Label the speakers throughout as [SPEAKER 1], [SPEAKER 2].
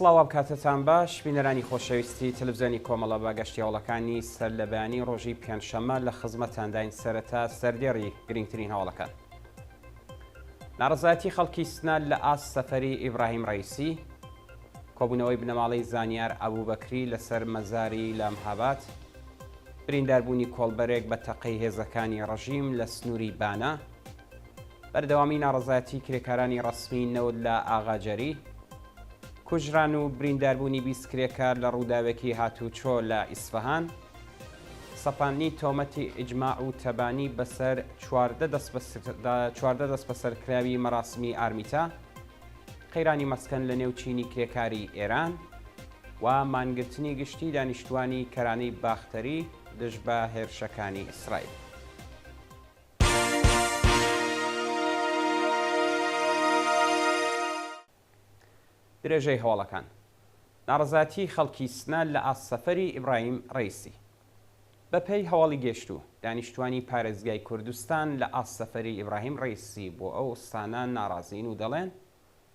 [SPEAKER 1] سڵاو کاتتان باش بینەرانی خۆشەویستی تەلەڤیزیۆنی کۆمەڵە باگەشتیاوڵەکانی سەر لە بەیانی ڕۆژی پێنجشەممە لە خزمەتانداین سەرەتا سەردێڕی گرنگترین هەواڵەکان. ناڕەزایەتی خەڵکی سنان لە ئاست سەفەری ئیبراهیم ڕەیسی، کۆبوونەوەی بنەماڵەی زانیار ئەبوبەکری لەسەر مەزاری لە مەهاباد، برینداربوونی کۆڵبەرێک بە تەقەی هێزەکانی ڕەژیم لە سنووری بانە، بەردەوامی ناڕەزایەتی کرێکارانی ڕەسمی نەوت لە ئاغاجەری، کوژران و برینداربوونی 20 کرێکار لە ڕووداوێکی هاتوچۆ لە ئیسفەهان، سەپاندنی تۆمەتی ئیجماع و تەبانی بەسەر 14 دەست بەسەرکراوی مەراسمی ئارمیتا، قەیرانی مەسکەن لە نێوچینی کرێکاری ئێران و مانگرتنی گشتی دانیشتوانی کەرانەی باختەری دژ بە هێرشەکانی ئیسرائیل. درێژەی هەواڵەکان. ناڕەزایەتی خەڵکی سنان لە ئاست سەفەری ئیبراهیم ڕەیسی. بەپێی هەواڵی گەشتوو دانیشتوانی پارێزگای کوردستان لە ئاست سەفەری ئیبراهیم ڕەیسی بۆ ئەو ئستانە ناڕازین و دەڵێن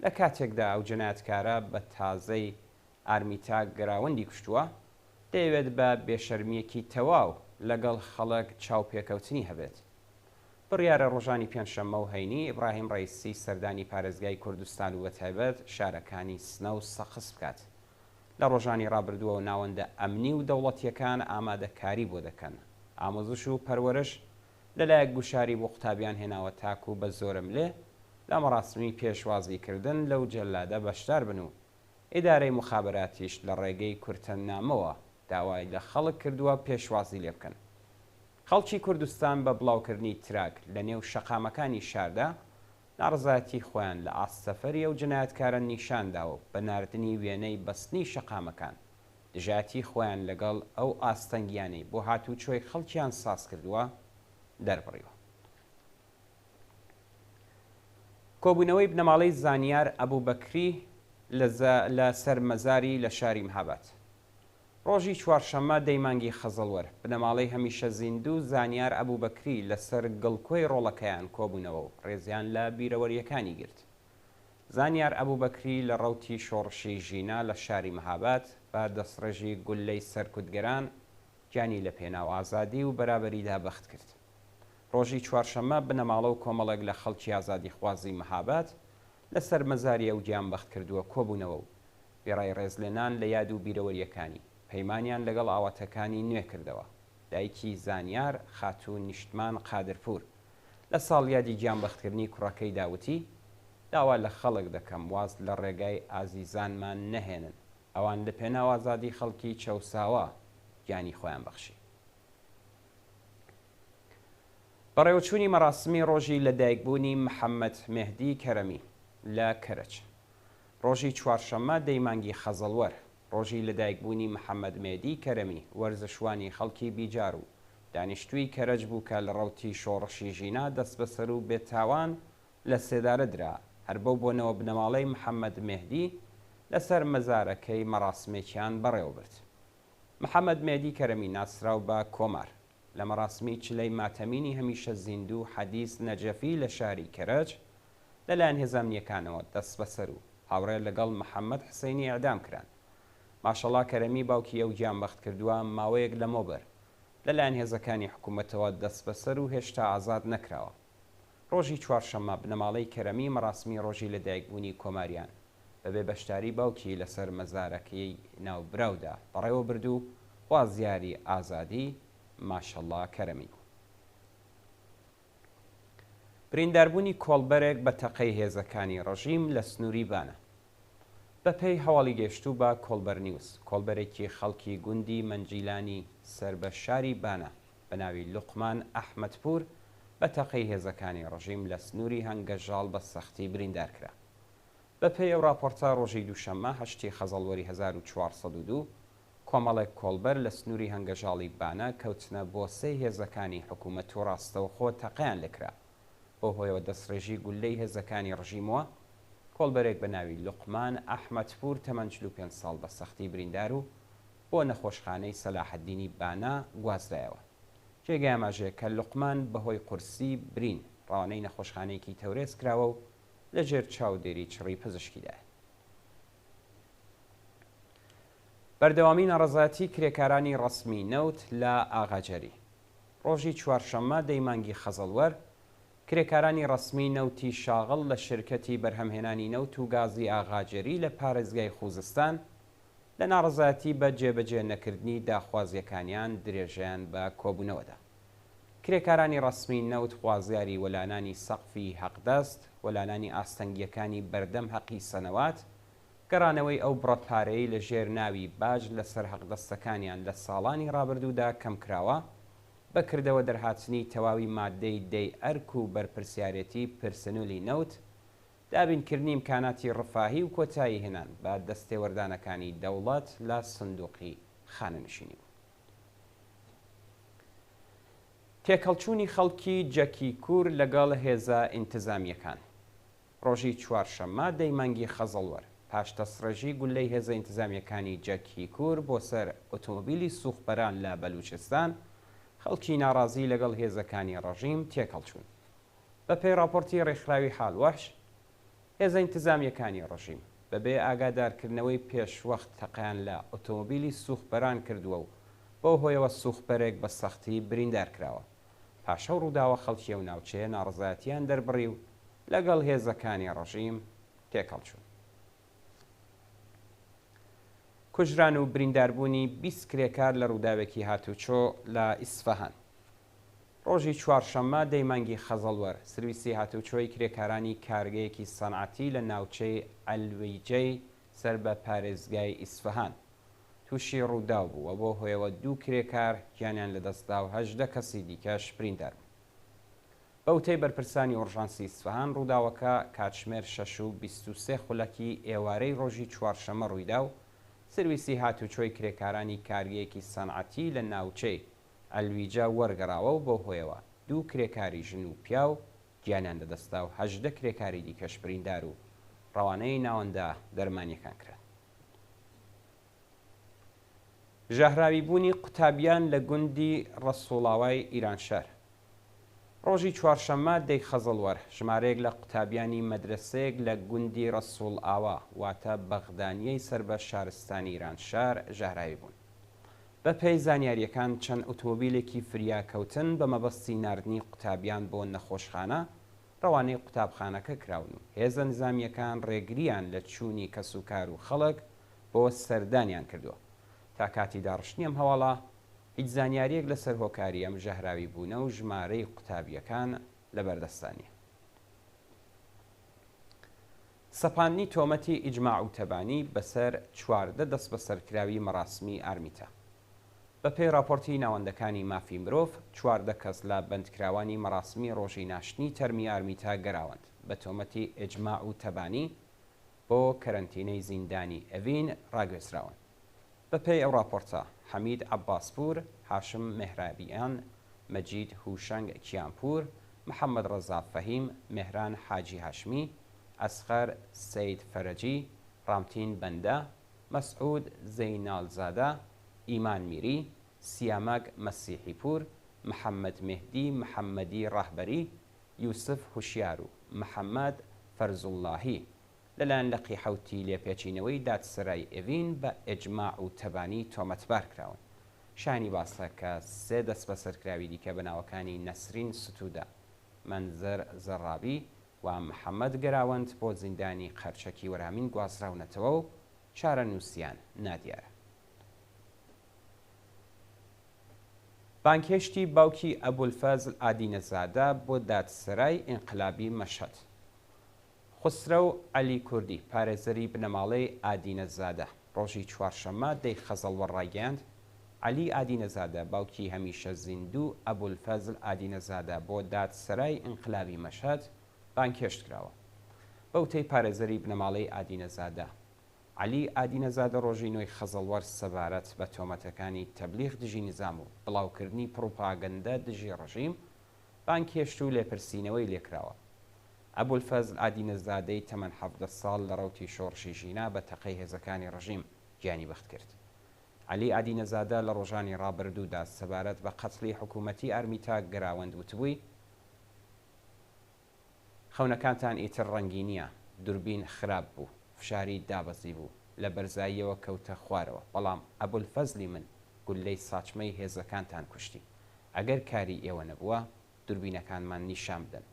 [SPEAKER 1] لە کاتێکدا ئەو جەنایەتکارە بە تازەی ئارمیتا گەراوەندی کوشتووە، دەیەوێت بە بێشەرمیەکی تەواو لەگەڵ خەڵک چاوپێکەوتنی هەبێت. بڕیارە ڕۆژانی پێنجشەممە و هەینی ئیبراهیم ڕەیسی سەردانی پارێزگای کوردستان و بەتایبەت شارەکانی سنە و سەخس بکات. لە ڕۆژانی ڕابردووە و ناوەندە ئەمنی و دەوڵەتیەکان ئامادەکاری بۆ دەکەن. ئامۆزش و پەروەرش لەلایەک گوشاری بۆ قوتابیان هێناوە تاکو بە زۆرم لێ لە مەراسمی پێشوازیکردن لەو جەلادە بەشدار بن و ئیدارەی مخابراتیش لە ڕێگەی کورتەنامەوە داوای لە خەڵک کردووە پێشوازی لێ بکەن. خەڵکی کوردستان بە بڵاوکردنی تراک لە نێو شەقامەکانی شاردا ناڕەزایەتی خۆیان لە ئاست سەفەری ئەو جەنایەتکارە نیشانداوە بە ناردنی وێنەی بەستنی شەقامەکان دژاتی خۆیان لەگەڵ ئەو ئاستەنگیانەی بۆ هاتوچۆی خەڵکیان ساز کردووە دەربڕیوە. کۆبوونەوەی بنەماڵەی زانیار ئەبوبەکری لە سەر مەزاری لە شاری مەهاباد. ڕۆژی چوارشەممە دەیمانگی خەزەڵوەر بنەماڵەی هەمیشە زیندوو زانیار ئەبوبەکری لەسەر گڵکۆی ڕۆڵەکەیان کۆبوونەوە و ڕێزیان لە بیرەوەریەکانی گرت. زانیار ئەبوبەکری لە ڕەوتی شۆڕشی ژینا لە شاری مەهاباد بە دەستڕێژی گولەی سەرکوتگەران گیانی لە پێناو ئازادی و بەرابەریدا بەخت کرد. ڕۆژی چوارشەممە بنەماڵە و کۆمەڵێک لە خەڵکی ئازادی خوازی مەهاباد لەسەر مەزاری ئەو گیان بەخت کردووە کۆبوونەوە و بێڕای ڕێزلێنان لە یاد و بیرەوەریەکانی پەیمانیان لەگەڵ ئاواتەکانی نوێ کردەوە. دایکی زانیار خاتوون نیشتمان قادرپور لە ساڵیادی گیانبەختکردنی کوڕەکەی داوتی داوا لە خەڵک دەکەم واز لە ڕێگای ئازیزانمان نەهێنن، ئەوان لە پێناو ئازادی خەڵکی چەوساوە گیانی خۆیان بەخشی. بەڕێوەچوونی مەراسمی ڕۆژی لەدایکبوونی محەممەد مێهدی کەرەمی لە کەرەچ. ڕۆژی چوارشەممە دەیمانگی خەزەڵوەر ڕۆژی لەدایکبوونی محەممەد مێهدی کەرەمی وەرزشوانی خەڵکی بیجار و دانیشتووی کەرەج بوو کە لە ڕەوتی شۆڕشی ژینا دەست بەسەر و بێتاوان لە سێدارە درا هەر بەو بۆنەوە بنەماڵەی محەممەد مێهدی لەسەر مەزارەکەی مەراسمێکیان بەڕێوەبرد. محەممەد مێهدی کەرەمی ناسرااو بە کۆمار لە مەراسمی چلەی ماتەمینی هەمیشە زیندوو حەدیث نەجەفی لە شاری کەرەج لەلایەن هێزانیەکانەوە دەست بەسەر و هاوڕێ لەگەڵ محەممەد حسەینی ئەعدام کران. ماشەڵڵا کەرەمی باوکی ئەو گیانبەخت کردووە ماوەیەک لەمەوبەر لەلایەن هێزەکانی حکوومەتەوە دەست بەسەر و هێشتا ئازاد نەکراوە. ڕۆژی چوارشەممە بنەماڵەی کەرەمی مەراسمی ڕۆژی لەدایکبوونی کۆماریان بەبێ بەشداری باوکی لەسەر مەزارەکەی ناوبراودا بەڕێوە برد و خوازیاری ئازادی ماشەڵڵا کەرەمی. برینداربوونی کۆڵبەرێک بە تەقەی هێزەکانی ڕەژیم لە سنووری بانە. بەپێی هەواڵی گەشتوو بە کۆڵبەر نیوز، کۆڵبەرێکی خەڵکی گوندی مەنجیلانی سەر بە شاری بانە بە ناوی لوقمان ئەحمەدپور بە تەقەی هێزەکانی ڕەژیم لە سنووری هەنگەژاڵ بە سەختی بریندار کرا. بەپێی ئەو راپۆرتە ڕۆژی دووشەممە هەشتی خەزەڵوەری 1402 کۆمەڵێک کۆڵبەر لە سنووری هەنگەژاڵی بانە کەوتنە بۆ سێ هێزەکانی حکوومەت و ڕاستەوخۆ تەقەیان لەکرا. بۆ هۆیەوە دەستڕێژی گولەی هێزەکانی ڕژیمەوە کۆڵبەرێک بە ناوی لوقمان ئەحمەدپور تەمەەن 45 ساڵ بە سەختی بریندار و بۆ نەخۆشخانەی سەلاحەددینی بانە گوازرایەوە. جێگای ئاماژەیە کە لوقمان بەهۆی قورسی برین ڕاوانەی نەخۆشخانەیەکی تەورێز کراوە و لەژێر چاودێری چڕی پزیشکیدایە. بەردەوامی ناڕەزایەتی کرێکارانی ڕەسمی نەوت لە ئاغاجەری. ڕۆژی چوارشەممە دەیمانگی خەزەڵوەر کرێکارانی ڕەسمی نەوتی شاغڵ لە شرکەتی بەرهەمهێنانی نەوت و گازی ئاغاجێری لە پارێزگای خوزستان لە ناڕەزایەتی بە جێبەجێ نەکردنی داخوازیەکانیان درێژیان بە کۆبوونەوەدا. کرێکارانی ڕەسمی نەوت خوازیاری وەلانانی سەقفی حەقدەست، وەلانانی ئاستەنگیەکانی بەردەم حەقی سەنەوات، گەڕانەوەی ئەو بڕەتپارەی لە ژێر ناوی باج لەسەر حەقدەستەکانیان لە ساڵانی ڕابردوودا کەم کراوە، بەکردەوە دەرهاتنی تەواوی مادەی دەی ئەرک و بەرپرسیارەتی پرسنوولی نەوت، دابینکردنی ئیمکاناتی ڕفاهی و کۆتایی هێنان بە دەستێوەردانەکانی دەوڵەت لە سندوقی خانەنشینی. تێکەڵچوونی خەڵکی جەکی کوور لەگەڵ هێزە ئینتزامیەکان. ڕۆژی چوارشەممە دەیمانگی خەزەڵوەر پاشتەسڕێژی گولەی هێزە ئینتزامیەکانی جەکی کوور بۆ سەر ئۆتۆمۆبیلی سوخبەران لە بەلوچستان خەڵکی ناڕازی لەگەڵ هێزەکانی ڕەژیم تێکەڵچوون. بە پێی راپۆرتی ڕێکخراوی حاڵوەحش، هێزە ئینتزامیەکانی ڕەژیم بەبێ ئاگادارکردنەوەی پێشوەخت تەقیان لە ئۆتۆمۆبیلی سوخبەران کردووە و بۆ هۆیەوە سوخبەرێک بە سەختی بریندار کراوە. پاشە ڕووداوە خەڵکیە و ناوچەیە ناڕزایەتیان دەربڕی و لەگەڵ هێزەکانی ڕەژیم تێکەڵچوون. کوژران و برینداربوونی 20 کرێکار لە ڕووداوێکی هاتوچۆ لە ئیسفەهان. ڕۆژی چوارشەممە دەیمانگی خەزەڵوەر سرویسی هاتوچۆی کرێکارانی کارگەیەکی سەنعەتی لە ناوچەی ئەلویجەی سەر بە پارێزگای ئیسفەهان تووشی ڕووداو بووە بۆ هۆیەوە 2 کرێکار گیانیان لەدەستدا و 18 کەسی دیکەش بریندار بوو. بەوتەی بەرپرسانی ئۆرژانسی ئیسفەهان ڕووداوەکە کاتژمێر 6:23 خولەکی ئێوارەی ڕۆژی چوارشەممە ڕوویدا و سرویسی هاتوچۆی کرێکارانی کارگەیەکی سەنعەتی لە ناوچەی ئەلویجە وەرگەڕاوە و بۆ هۆیەوە 2 کرێکاری ژن و پیا و گیانیان لەدەستا و 18 کرێکاری دیکەش بریندار و ڕەوانەی ناوەندا دەرمانیەکان کرد. ژەهراوی بوونی قوتابیان لە گوندی ڕەسوڵاوای ئیرانشار. ڕۆژی چوارشەممە دەی خەزەڵوەر ژمارەیەک لە قوتابیانی مەدرسەیەک لە گوندی ڕەسوڵ ئاوا واتە بەغدانیەی سەر بە شارستانی ئیرانشار ژەهراوی بوون. بە پێی زانیاریەکان چەند ئۆتۆمۆبیلێکی فریاکەوتن بە مەبەستی ناردنی قوتابیان بۆ نەخۆشخانە ڕەوانەی قوتابخانەکە کراون و هێزە نظامیەکان ڕێگریان لە چوونی کەسوکار و خەڵک بۆ سەردانیان کردووە. تا کاتی داڕشتنی ئەم هەواڵە هیچ زانیاریەک لەسەر هۆکاری ئەم ژەهراوی بوونە و ژمارەی قوتابیەکان لە بەردەستانی. سەپاندنی تۆمەتی ئیجماع و تەبانی بەسەر 14 دەست بە سەرکراوی مەراسمی ئارمیتا. بە پێی راپۆرتی ناوەندەکانی مافی مرۆڤ 14 کەس لە بەندکراوانی مەراسمی ڕۆژی ناشتنی تەرمی ئارمیتا گەراوند بە تۆمەتی ئیجماع و تەبانی بۆ کەرەنتینەی زیندانی ئەڤین ڕاگوێزراون. بە پێی ئەو راپۆرتە حەمید عەباسپور، هاشم مهرابیان، مەجید هوشەنگ کیانپور، محەممەد ڕەزا فەهیم، مهران حاجی هاشمی، ئەسخەر سەید فەرەجی، ڕامتین بەندە، مەسعود زەینالزادە، ئیمان میری، سیامەگ مەسیحیپور، محەممەد مهدی محەممەدی ڕاهبەری، یوسف هوشیار و محەممەد فەرزوڵڵاهی لەلایەن لە قیحەوتی لێپێچینەوەی دادسەرای ئێڤین بە ئیجماع و تەبانی تۆمەتبار کراون. شانی باسە کە 3 دەست بە سەرکراوی دیکە بەناوەکانی نەسرین ستوودا، مەنزەر زەڕابی و محەممەد گەراوند بۆ زیندانی قەرچەکی وەرامین گوازراونەتەوە و چارە نووسیان نادیارە. بانکێشتی باوکی ئەبولفەزل ئادینەزادە بۆ دادسەرای ئینقلابی مەشهەد. خسرە و عەلی کوردی پارێزەری بنەماڵەی ئادینەزادە ڕۆژی چوارشەممە دەی خەزەڵوەر ڕایگەیاند عەلی ئادینەزادە باوکی هەمیشە زیندوو ئەبولفەزل ئادینەزادە بۆ دادسەرای ئینقلابی مەشهەد بانکێشت کراوە. بەوتەی پارێزەری بنەماڵەی ئادینەزادە عەلی ئادینەزادە ڕۆژی نۆی خەزەڵوەر سەبارەت بە تۆمەتەکانی تەبلیغ دژی نظام و بڵاوکردنی پڕۆپاگەندە دژی ڕەژیم بانکێشت و لێپرسینەوەی لێکراوە. ئەبولفەزل ئادینەزادەی تەمەن 17 ساڵ لە ڕەوتی شۆڕشی ژینا بە تەقەی هێزەکانی ڕەژیم گیانی بەخت کرد. عەلی ئادینەزادە لە ڕۆژانی ڕابردوودا سەبارەت بە قەتڵی حکوومەتی ئارمیتا گەراوەند وتبووی خەونەکانتان ئیتر ڕەنگی نییە، دوربین خراپ بوو، فشاری دابەزی بوو، لە بەرزاییەوە کەوتە خوارەوە، بەڵام ئەبولفەزلی من گولەی ساچمەی هێزەکانتان کوشتی. ئەگەر کاری ئێوە نەبووە دووربینەکانمان نیشان بدەن،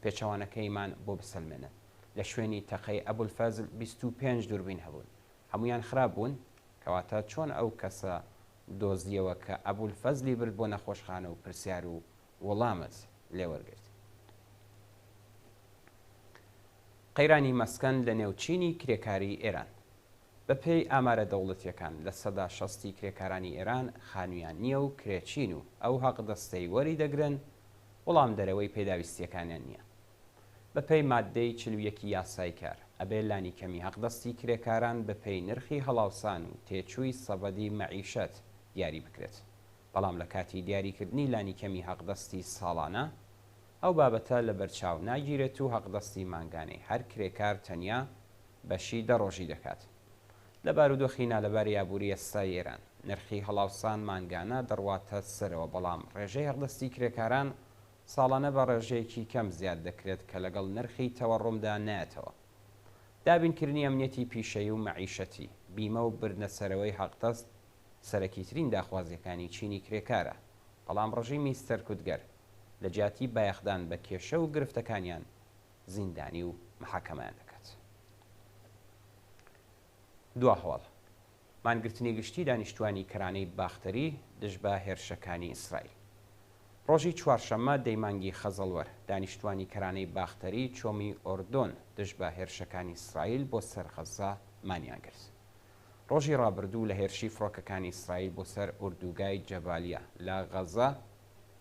[SPEAKER 1] پێچەوانەکەیمان بۆ بسەلمێنن. لە شوێنی تەقەی ئەبولفەزل 25 دووربین هەبوون، هەمویان خراپ بوون، کەواتە چۆن ئەو کەسە دۆزیەوە کە ئەبولفەزلی برد بۆ نەخۆشخانە و پرسیار و وەڵامت لێوەرگرت. قەیرانی مەسکەن لە نێوچینی کرێکاری ئێران. بەپێی ئامارە دەوڵەتیەکان لە سەدا 60 کرێکارانی ئێران خانوویان نییە و کرێچین و ئەو حەقدەستەی وەری دەگرن، وەڵام دەرەوەی پێداویستیەکانیان نییە. بەپێی مادەی 41 یاسای کار ئەبێ لانی کەمی حەقدەستی کرێکاران بەپێی نرخی هەڵاوسان و تێچووی سەبەدی مەعیشەت دیاری بکرێت، بەڵام لە کاتی دیاریکردنی لانی کەمی حەقدەستی ساڵانە ئەو بابەتە لە بەرچاو ناگیرێت و حەقدەستی مانگانەی هەر کرێکار تەنیا بەشی دەڕۆژی دەکات. لە بارودۆخینا لەبار یابووری ئێستای ئێران نرخی هەڵاوسان مانگانە دەڕواتە سەرەوە، بەڵام ڕێژەی حەقدەستی کرێکاران ساڵانە بە ڕێژەیەکی کەم زیاد دەکرێت کە لەگەڵ نرخی تەوەڕوومدا نایەتەوە. دابینکردنی ئەمنیەتی پیشەیی و مەعیشەتی، بیمە و بردنەسەرەوەی حەقدەست سەرەکیترین داخوازیەکانی چینی کرێکارە، بەڵام ڕژیمی سەرکوتگەر لە جیاتی بایەخدان بە کێشە و گرفتەکانیان زیندانی و محاکەمەیان دەکات. دوا هەواڵ مانگرتنی گشتی دانیشتوانی کەرانەی باختەری دژ بە هێرشەکانی ئیسرائیل. ڕۆژی چوارشەممە دەیمانگی خەزەڵوەر دانیشتوانی کەرانەی باختەری چۆمی ئۆردۆن دژ بە هێرشەکانی ئیسرائیل بۆ سەر غەزا مانیان کرد. ڕۆژی ڕابردوو لە هێرشی فڕۆکەکانی ئیسرائیل بۆ سەر ئوردوگای جەبالیە لە غەزا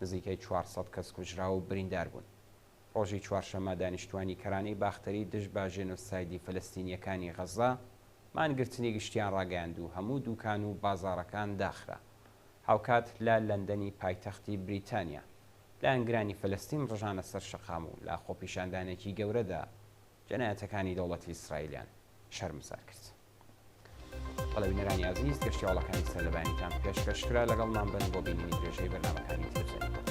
[SPEAKER 1] نزیکەی 400 کەس کوژرا و بریندار بوون. ڕۆژی چوارشەممە دانیشتوانی کەرانەی باختەری دژ بە ژێنۆسایدی فەلەستینیەکانی غەزا مانگرتنی گشتیان ڕاگەاند و هەموو دوکان و بازاڕەکان داخرا. هاوکات لە لەندەنی پایتەختی بریتانیا لە ئەنگرانی فەلەستین ڕژانە سەر شەقام و لە خۆپیشاندانێکی گەورەدا جەنایەتەکانی دەوڵەتی ئیسرائیلیان شەرمزار کرد. بەڵێنەرانی عەزیز گەشتیاڵەکانی سەرلەبانیتان پێشکەشکرا، لەگەڵمان بن بۆ بینینی درێژەی بەرنامەکانی ترجەنی.